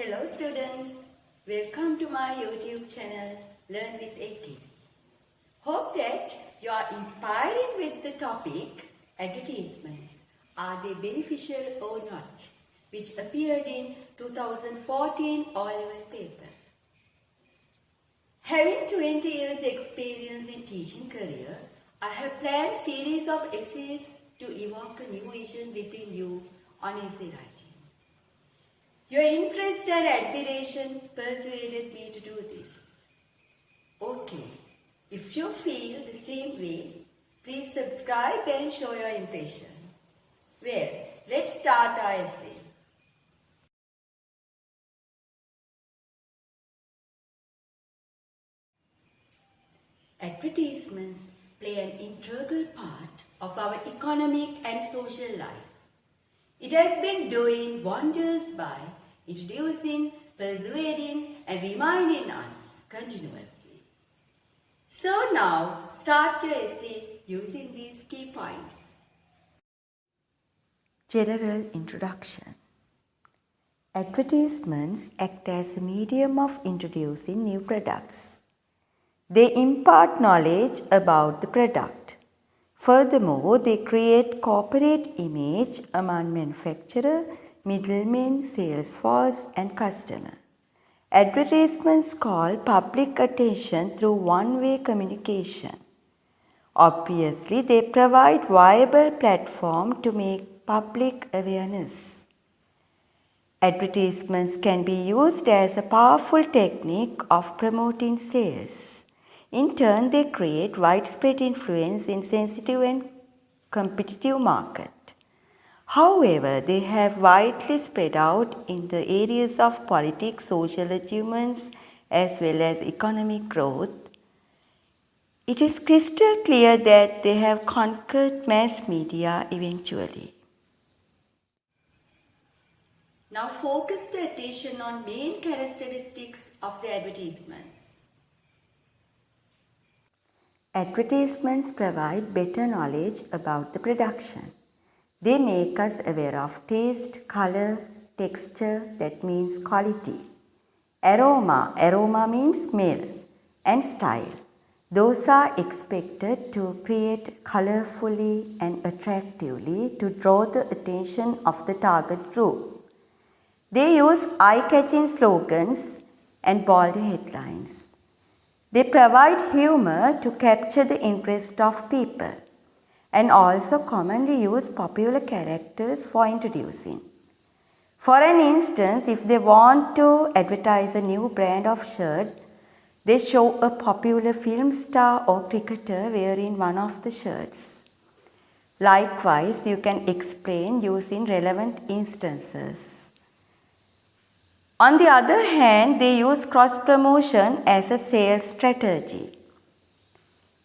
Hello students, welcome to my YouTube channel Learn with AK. Hope that you are inspired with the topic advertisements. Are they beneficial or not? Which appeared in 2014 O-level paper. Having 20 years experience in teaching career, I have planned series of essays to evoke a new vision within you on essay writing. Your interest and admiration persuaded me to do this. Okay, if you feel the same way, please subscribe and show your impression. Well, let's start our essay. Advertisements play an integral part of our economic and social life. It has been doing wonders by introducing, persuading and reminding us continuously. So now, start your essay using these key points. General introduction. Advertisements act as a medium of introducing new products. They impart knowledge about the product. Furthermore, they create corporate image among manufacturer, middlemen, sales force and customer. Advertisements call public attention through one-way communication. Obviously, they provide viable platform to make public awareness. Advertisements can be used as a powerful technique of promoting sales. In turn, they create widespread influence in sensitive and competitive market. However, they have widely spread out in the areas of politics, social achievements, as well as economic growth. It is crystal clear that they have conquered mass media eventually. Now focus the attention on main characteristics of the advertisements. Advertisements provide better knowledge about the production. They make us aware of taste, color, texture, that means quality. Aroma means smell, and style. Those are expected to create colorfully and attractively to draw the attention of the target group. They use eye-catching slogans and bold headlines. They provide humor to capture the interest of people and also commonly use popular characters for introducing. For an instance, if they want to advertise a new brand of shirt, they show a popular film star or cricketer wearing one of the shirts. Likewise, you can explain using relevant instances. On the other hand, they use cross-promotion as a sales strategy.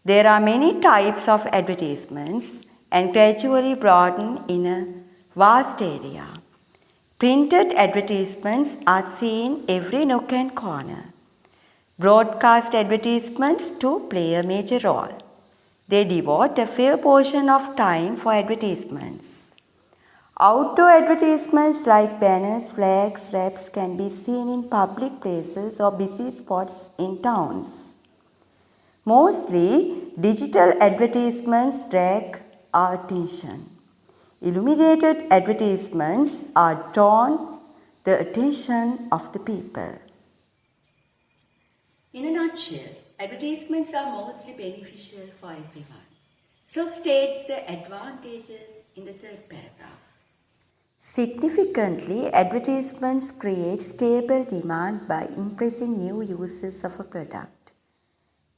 There are many types of advertisements and gradually broaden in a vast area. Printed advertisements are seen every nook and corner. Broadcast advertisements too play a major role. They devote a fair portion of time for advertisements. Outdoor advertisements like banners, flags, wraps can be seen in public places or busy spots in towns. Mostly, digital advertisements drag our attention. Illuminated advertisements are drawn the attention of the people. In a nutshell, advertisements are mostly beneficial for everyone. So state the advantages in the third paragraph. Significantly, advertisements create stable demand by impressing new users of a product.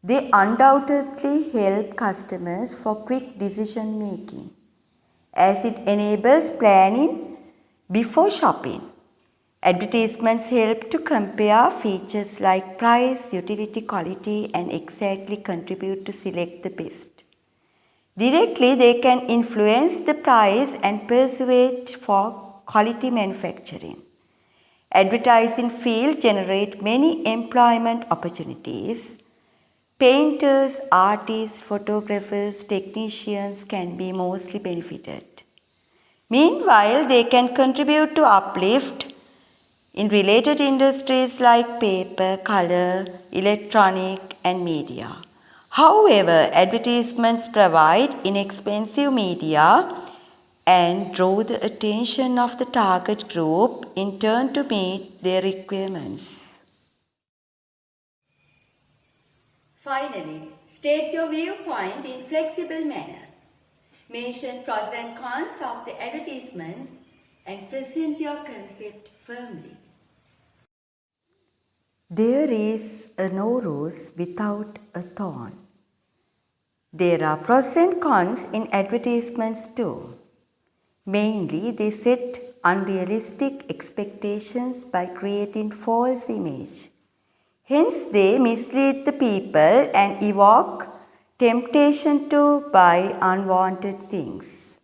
They undoubtedly help customers for quick decision making, as it enables planning before shopping. Advertisements help to compare features like price, utility, quality, and exactly contribute to select the best. Directly, they can influence the price and persuade for quality manufacturing. Advertising field generate many employment opportunities. Painters, artists, photographers, technicians can be mostly benefited. Meanwhile, they can contribute to uplift in related industries like paper, color, electronic, and media. However, advertisements provide inexpensive media and draw the attention of the target group in turn to meet their requirements. Finally, state your viewpoint in flexible manner. Mention pros and cons of the advertisements and present your concept firmly. There is no rose without a thorn. There are pros and cons in advertisements too. Mainly, they set unrealistic expectations by creating false image. Hence, they mislead the people and evoke temptation to buy unwanted things.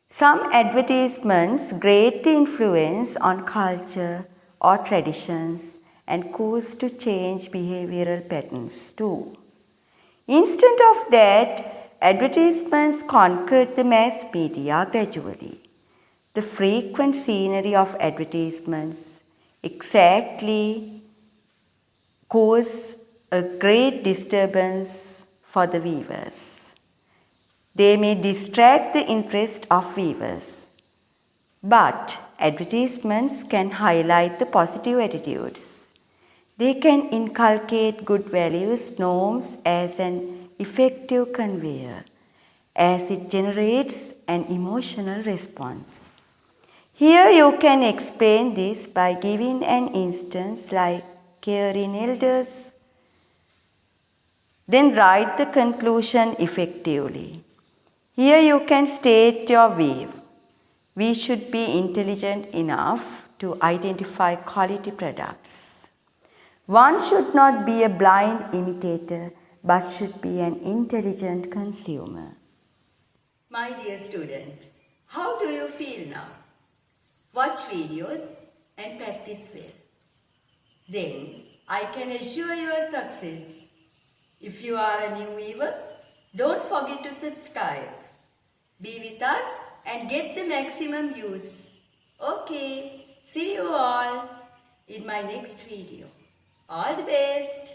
Some advertisements greatly influence on culture or traditions and cause to change behavioral patterns too. Instead of that, advertisements conquered the mass media gradually. The frequent scenery of advertisements exactly cause a great disturbance for the viewers. They may distract the interest of viewers. But advertisements can highlight the positive attitudes. They can inculcate good values, norms as an effective conveyor, as it generates an emotional response. Here you can explain this by giving an instance like care in elders. Then write the conclusion effectively. Here you can state your view. We should be intelligent enough to identify quality products. One should not be a blind imitator but should be an intelligent consumer. My dear students, how do you feel now? Watch videos and practice well. Then I can assure your success. If you are a new viewer, don't forget to subscribe. Be with us and get the maximum views. Okay, see you all in my next video. All the best.